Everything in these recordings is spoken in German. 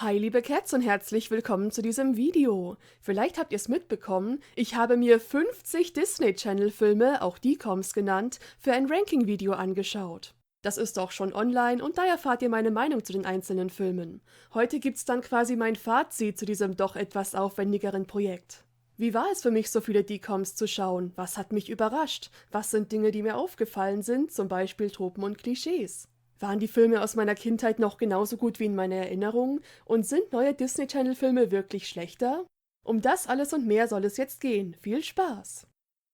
Hi liebe Cats und herzlich willkommen zu diesem Video. Vielleicht habt ihr es mitbekommen, ich habe mir 50 Disney Channel Filme, auch DCOMs genannt, für ein Ranking-Video angeschaut. Das ist auch schon online und da erfahrt ihr meine Meinung zu den einzelnen Filmen. Heute gibt's dann quasi mein Fazit zu diesem doch etwas aufwendigeren Projekt. Wie war es für mich, so viele DCOMs zu schauen? Was hat mich überrascht? Was sind Dinge, die mir aufgefallen sind, zum Beispiel Tropen und Klischees? Waren die Filme aus meiner Kindheit noch genauso gut wie in meiner Erinnerung? Und sind neue Disney Channel Filme wirklich schlechter? Um das alles und mehr soll es jetzt gehen. Viel Spaß!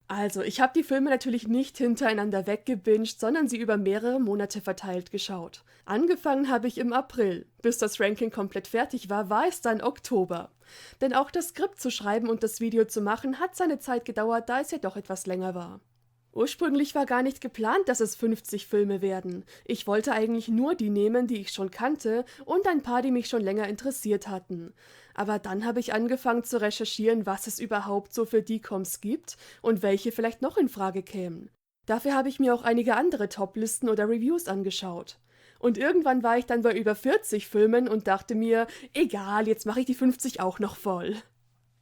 Also, ich habe die Filme natürlich nicht hintereinander weggebinged, sondern sie über mehrere Monate verteilt geschaut. Angefangen habe ich im April. Bis das Ranking komplett fertig war, war es dann Oktober. Denn auch das Skript zu schreiben und das Video zu machen hat seine Zeit gedauert, da es ja doch etwas länger war. Ursprünglich war gar nicht geplant, dass es 50 Filme werden. Ich wollte eigentlich nur die nehmen, die ich schon kannte und ein paar, die mich schon länger interessiert hatten. Aber dann habe ich angefangen zu recherchieren, was es überhaupt so für DCOMs gibt und welche vielleicht noch in Frage kämen. Dafür habe ich mir auch einige andere Toplisten oder Reviews angeschaut. Und irgendwann war ich dann bei über 40 Filmen und dachte mir, egal, jetzt mache ich die 50 auch noch voll.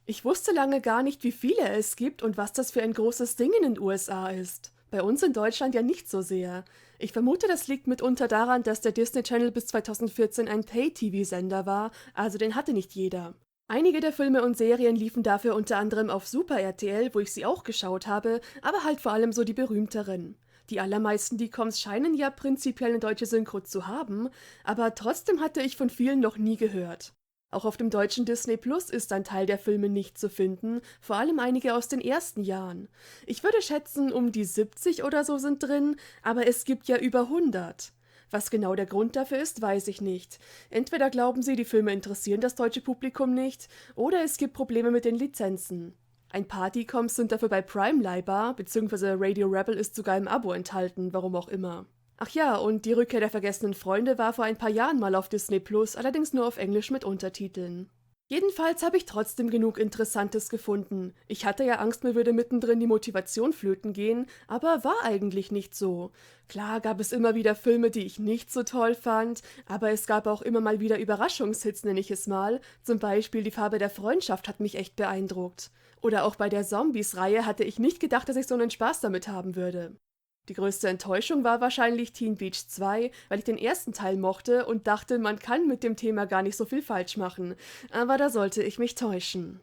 Ich wusste lange gar nicht, wie viele es gibt und was das für ein großes Ding in den USA ist. Bei uns in Deutschland ja nicht so sehr. Ich vermute, das liegt mitunter daran, dass der Disney Channel bis 2014 ein Pay-TV-Sender war, also den hatte nicht jeder. Einige der Filme und Serien liefen dafür unter anderem auf Super RTL, wo ich sie auch geschaut habe, aber halt vor allem so die berühmteren. Die allermeisten DCOMs scheinen ja prinzipiell eine deutsche Synchro zu haben, aber trotzdem hatte ich von vielen noch nie gehört. Auch auf dem deutschen Disney Plus ist ein Teil der Filme nicht zu finden, vor allem einige aus den ersten Jahren. Ich würde schätzen, um die 70 oder so sind drin, aber es gibt ja über 100. Was genau der Grund dafür ist, weiß ich nicht. Entweder glauben sie, die Filme interessieren das deutsche Publikum nicht, oder es gibt Probleme mit den Lizenzen. Ein paar DCOMs sind dafür bei Prime leihbar, beziehungsweise Radio Rebel ist sogar im Abo enthalten, warum auch immer. Ach ja, und die Rückkehr der vergessenen Freunde war vor ein paar Jahren mal auf Disney Plus, allerdings nur auf Englisch mit Untertiteln. Jedenfalls habe ich trotzdem genug Interessantes gefunden. Ich hatte ja Angst, mir würde mittendrin die Motivation flöten gehen, aber war eigentlich nicht so. Klar gab es immer wieder Filme, die ich nicht so toll fand, aber es gab auch immer mal wieder Überraschungshits, nenne ich es mal. Zum Beispiel Die Farbe der Freundschaft hat mich echt beeindruckt. Oder auch bei der Zombies-Reihe hatte ich nicht gedacht, dass ich so einen Spaß damit haben würde. Die größte Enttäuschung war wahrscheinlich Teen Beach 2, weil ich den ersten Teil mochte und dachte, man kann mit dem Thema gar nicht so viel falsch machen. Aber da sollte ich mich täuschen.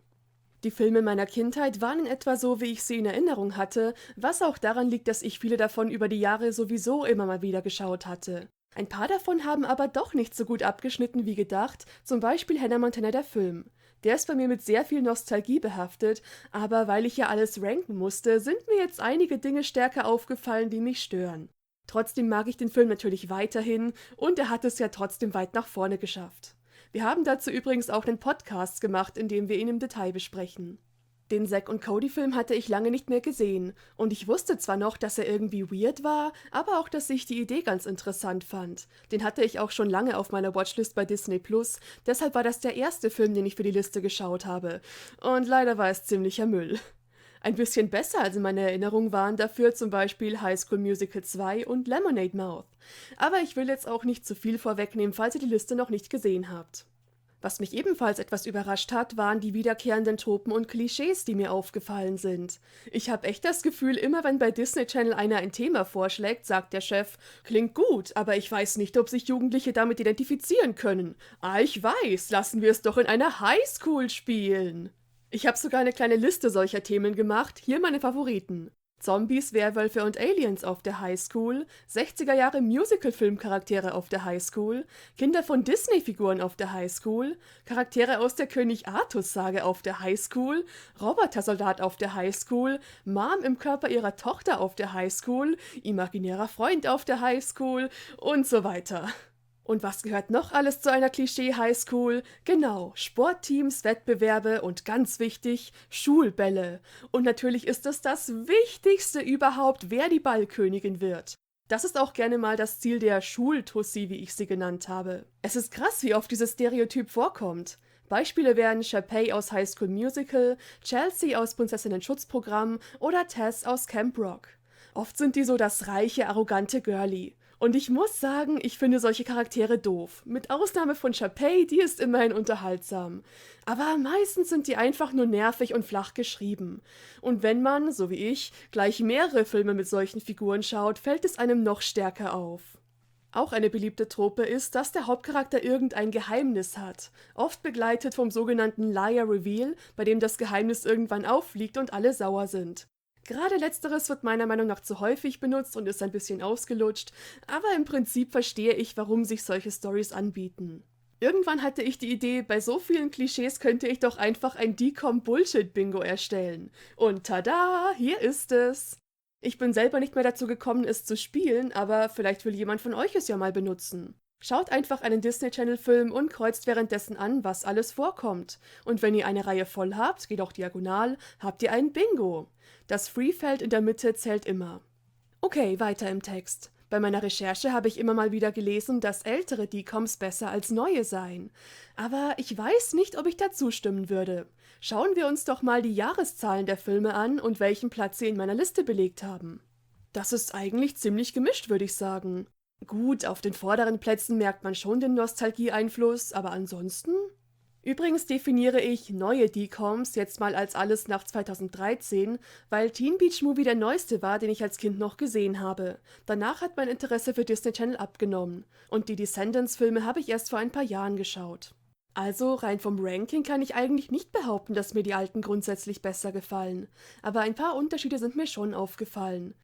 Die Filme meiner Kindheit waren in etwa so, wie ich sie in Erinnerung hatte, was auch daran liegt, dass ich viele davon über die Jahre sowieso immer mal wieder geschaut hatte. Ein paar davon haben aber doch nicht so gut abgeschnitten wie gedacht, zum Beispiel Hannah Montana der Film. Der ist bei mir mit sehr viel Nostalgie behaftet, aber weil ich ja alles ranken musste, sind mir jetzt einige Dinge stärker aufgefallen, die mich stören. Trotzdem mag ich den Film natürlich weiterhin und er hat es ja trotzdem weit nach vorne geschafft. Wir haben dazu übrigens auch einen Podcast gemacht, in dem wir ihn im Detail besprechen. Den Zack und Cody-Film hatte ich lange nicht mehr gesehen und ich wusste zwar noch, dass er irgendwie weird war, aber auch, dass ich die Idee ganz interessant fand. Den hatte ich auch schon lange auf meiner Watchlist bei Disney Plus, deshalb war das der erste Film, den ich für die Liste geschaut habe. Und leider war es ziemlicher Müll. Ein bisschen besser als in meiner Erinnerung waren dafür zum Beispiel High School Musical 2 und Lemonade Mouth. Aber ich will jetzt auch nicht zu viel vorwegnehmen, falls ihr die Liste noch nicht gesehen habt. Was mich ebenfalls etwas überrascht hat, waren die wiederkehrenden Tropen und Klischees, die mir aufgefallen sind. Ich habe echt das Gefühl, immer wenn bei Disney Channel einer ein Thema vorschlägt, sagt der Chef, klingt gut, aber ich weiß nicht, ob sich Jugendliche damit identifizieren können. Ah, ich weiß, lassen wir es doch in einer Highschool spielen. Ich habe sogar eine kleine Liste solcher Themen gemacht, hier meine Favoriten. Zombies, Werwölfe und Aliens auf der Highschool, 60er Jahre Musical-Filmcharaktere auf der Highschool, Kinder von Disney-Figuren auf der Highschool, Charaktere aus der König-Artus-Sage auf der Highschool, Robotersoldat auf der Highschool, Mom im Körper ihrer Tochter auf der Highschool, imaginärer Freund auf der Highschool und so weiter. Und was gehört noch alles zu einer Klischee-Highschool? Genau, Sportteams, Wettbewerbe und ganz wichtig, Schulbälle. Und natürlich ist es das Wichtigste überhaupt, wer die Ballkönigin wird. Das ist auch gerne mal das Ziel der Schultussi, wie ich sie genannt habe. Es ist krass, wie oft dieses Stereotyp vorkommt. Beispiele wären Sharpay aus High School Musical, Chelsea aus Prinzessinnen-Schutzprogramm oder Tess aus Camp Rock. Oft sind die so das reiche, arrogante Girlie. Und ich muss sagen, ich finde solche Charaktere doof. Mit Ausnahme von Sharpay, die ist immerhin unterhaltsam. Aber meistens sind die einfach nur nervig und flach geschrieben. Und wenn man, so wie ich, gleich mehrere Filme mit solchen Figuren schaut, fällt es einem noch stärker auf. Auch eine beliebte Trope ist, dass der Hauptcharakter irgendein Geheimnis hat, oft begleitet vom sogenannten Liar Reveal, bei dem das Geheimnis irgendwann auffliegt und alle sauer sind. Gerade letzteres wird meiner Meinung nach zu häufig benutzt und ist ein bisschen ausgelutscht, aber im Prinzip verstehe ich, warum sich solche Storys anbieten. Irgendwann hatte ich die Idee, bei so vielen Klischees könnte ich doch einfach ein DCOM-Bullshit-Bingo erstellen. Und tada, hier ist es! Ich bin selber nicht mehr dazu gekommen, es zu spielen, aber vielleicht will jemand von euch es ja mal benutzen. Schaut einfach einen Disney Channel-Film und kreuzt währenddessen an, was alles vorkommt. Und wenn ihr eine Reihe voll habt, geht auch diagonal, habt ihr ein Bingo. Das Free-Feld in der Mitte zählt immer. Okay, weiter im Text. Bei meiner Recherche habe ich immer mal wieder gelesen, dass ältere DCOMs besser als neue seien. Aber ich weiß nicht, ob ich da zustimmen würde. Schauen wir uns doch mal die Jahreszahlen der Filme an und welchen Platz sie in meiner Liste belegt haben. Das ist eigentlich ziemlich gemischt, würde ich sagen. Gut, auf den vorderen Plätzen merkt man schon den Nostalgie-Einfluss, aber ansonsten? Übrigens definiere ich neue DCOMs jetzt mal als alles nach 2013, weil Teen Beach Movie der neueste war, den ich als Kind noch gesehen habe. Danach hat mein Interesse für Disney Channel abgenommen und die Descendants-Filme habe ich erst vor ein paar Jahren geschaut. Also rein vom Ranking kann ich eigentlich nicht behaupten, dass mir die alten grundsätzlich besser gefallen, aber ein paar Unterschiede sind mir schon aufgefallen.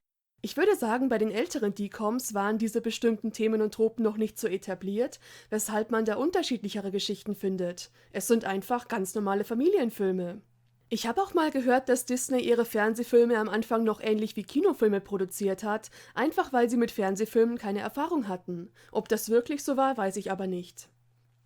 Ich würde sagen, bei den älteren DCOMs waren diese bestimmten Themen und Tropen noch nicht so etabliert, weshalb man da unterschiedlichere Geschichten findet. Es sind einfach ganz normale Familienfilme. Ich habe auch mal gehört, dass Disney ihre Fernsehfilme am Anfang noch ähnlich wie Kinofilme produziert hat, einfach weil sie mit Fernsehfilmen keine Erfahrung hatten. Ob das wirklich so war, weiß ich aber nicht.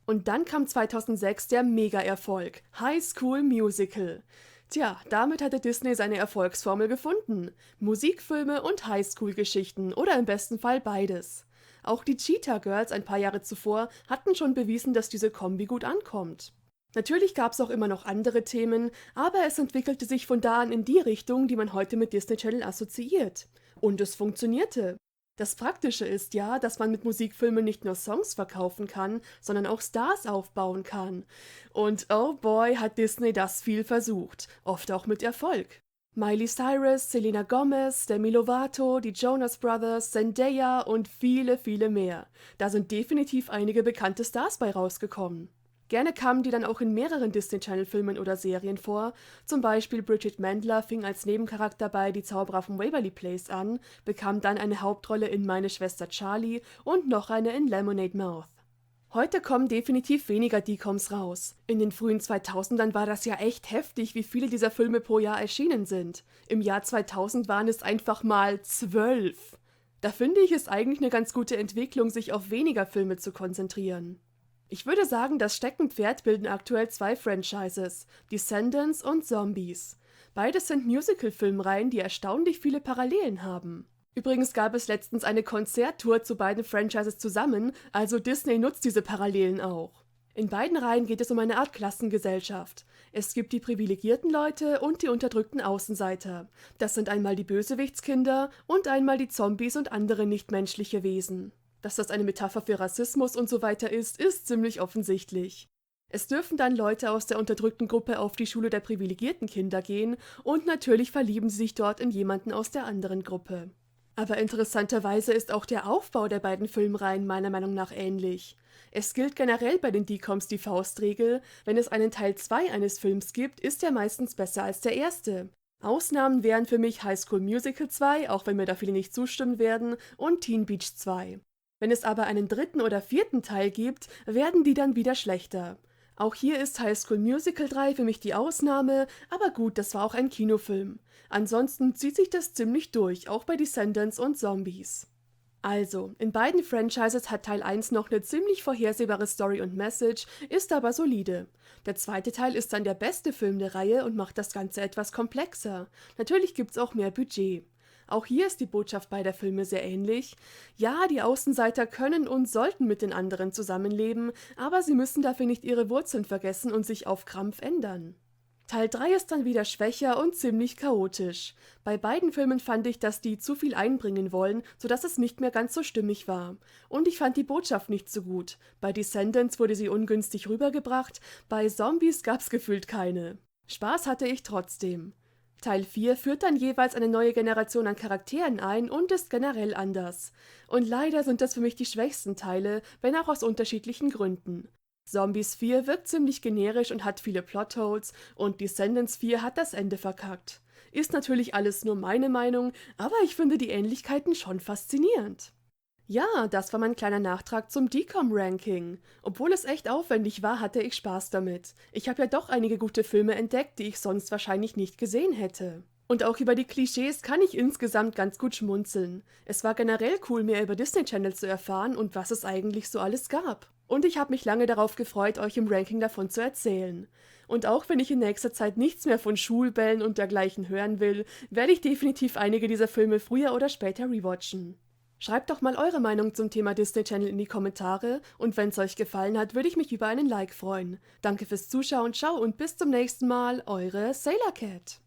Und dann kam 2006 der Mega-Erfolg, High School Musical. Tja, damit hatte Disney seine Erfolgsformel gefunden. Musikfilme und Highschool-Geschichten oder im besten Fall beides. Auch die Cheetah Girls ein paar Jahre zuvor hatten schon bewiesen, dass diese Kombi gut ankommt. Natürlich gab es auch immer noch andere Themen, aber es entwickelte sich von da an in die Richtung, die man heute mit Disney Channel assoziiert. Und es funktionierte. Das Praktische ist ja, dass man mit Musikfilmen nicht nur Songs verkaufen kann, sondern auch Stars aufbauen kann. Und oh boy, hat Disney das viel versucht, oft auch mit Erfolg. Miley Cyrus, Selena Gomez, Demi Lovato, die Jonas Brothers, Zendaya und viele, viele mehr. Da sind definitiv einige bekannte Stars bei rausgekommen. Gerne kamen die dann auch in mehreren Disney-Channel-Filmen oder Serien vor, zum Beispiel Bridget Mendler fing als Nebencharakter bei Die Zauberer vom Waverly Place an, bekam dann eine Hauptrolle in Meine Schwester Charlie und noch eine in Lemonade Mouth. Heute kommen definitiv weniger DCOMs raus. In den frühen 2000ern war das ja echt heftig, wie viele dieser Filme pro Jahr erschienen sind. Im Jahr 2000 waren es einfach mal 12. Da finde ich es eigentlich eine ganz gute Entwicklung, sich auf weniger Filme zu konzentrieren. Ich würde sagen, das Steckenpferd bilden aktuell zwei Franchises, Descendants und Zombies. Beides sind Musical-Filmreihen, die erstaunlich viele Parallelen haben. Übrigens gab es letztens eine Konzerttour zu beiden Franchises zusammen, also Disney nutzt diese Parallelen auch. In beiden Reihen geht es um eine Art Klassengesellschaft. Es gibt die privilegierten Leute und die unterdrückten Außenseiter. Das sind einmal die Bösewichtskinder und einmal die Zombies und andere nichtmenschliche Wesen. Dass das eine Metapher für Rassismus und so weiter ist ziemlich offensichtlich. Es dürfen dann Leute aus der unterdrückten Gruppe auf die Schule der privilegierten Kinder gehen und natürlich verlieben sie sich dort in jemanden aus der anderen Gruppe. Aber interessanterweise ist auch der Aufbau der beiden Filmreihen meiner Meinung nach ähnlich. Es gilt generell bei den DCOMs die Faustregel, wenn es einen Teil 2 eines Films gibt, ist er meistens besser als der erste. Ausnahmen wären für mich High School Musical 2, auch wenn mir da viele nicht zustimmen werden, und Teen Beach 2. Wenn es aber einen dritten oder vierten Teil gibt, werden die dann wieder schlechter. Auch hier ist High School Musical 3 für mich die Ausnahme, aber gut, das war auch ein Kinofilm. Ansonsten zieht sich das ziemlich durch, auch bei Descendants und Zombies. Also, in beiden Franchises hat Teil 1 noch eine ziemlich vorhersehbare Story und Message, ist aber solide. Der zweite Teil ist dann der beste Film der Reihe und macht das Ganze etwas komplexer. Natürlich gibt's auch mehr Budget. Auch hier ist die Botschaft beider Filme sehr ähnlich. Ja, die Außenseiter können und sollten mit den anderen zusammenleben, aber sie müssen dafür nicht ihre Wurzeln vergessen und sich auf Krampf ändern. Teil 3 ist dann wieder schwächer und ziemlich chaotisch. Bei beiden Filmen fand ich, dass die zu viel einbringen wollen, sodass es nicht mehr ganz so stimmig war. Und ich fand die Botschaft nicht so gut. Bei Descendants wurde sie ungünstig rübergebracht, bei Zombies gab's gefühlt keine. Spaß hatte ich trotzdem. Teil 4 führt dann jeweils eine neue Generation an Charakteren ein und ist generell anders. Und leider sind das für mich die schwächsten Teile, wenn auch aus unterschiedlichen Gründen. Zombies 4 wirkt ziemlich generisch und hat viele Plotholes und Descendants 4 hat das Ende verkackt. Ist natürlich alles nur meine Meinung, aber ich finde die Ähnlichkeiten schon faszinierend. Ja, das war mein kleiner Nachtrag zum DCOM-Ranking. Obwohl es echt aufwendig war, hatte ich Spaß damit. Ich habe ja doch einige gute Filme entdeckt, die ich sonst wahrscheinlich nicht gesehen hätte. Und auch über die Klischees kann ich insgesamt ganz gut schmunzeln. Es war generell cool, mehr über Disney Channel zu erfahren und was es eigentlich so alles gab. Und ich habe mich lange darauf gefreut, euch im Ranking davon zu erzählen. Und auch wenn ich in nächster Zeit nichts mehr von Schulbällen und dergleichen hören will, werde ich definitiv einige dieser Filme früher oder später rewatchen. Schreibt doch mal eure Meinung zum Thema Disney Channel in die Kommentare und wenn es euch gefallen hat, würde ich mich über einen Like freuen. Danke fürs Zuschauen, ciao und bis zum nächsten Mal, eure Sailor Cat.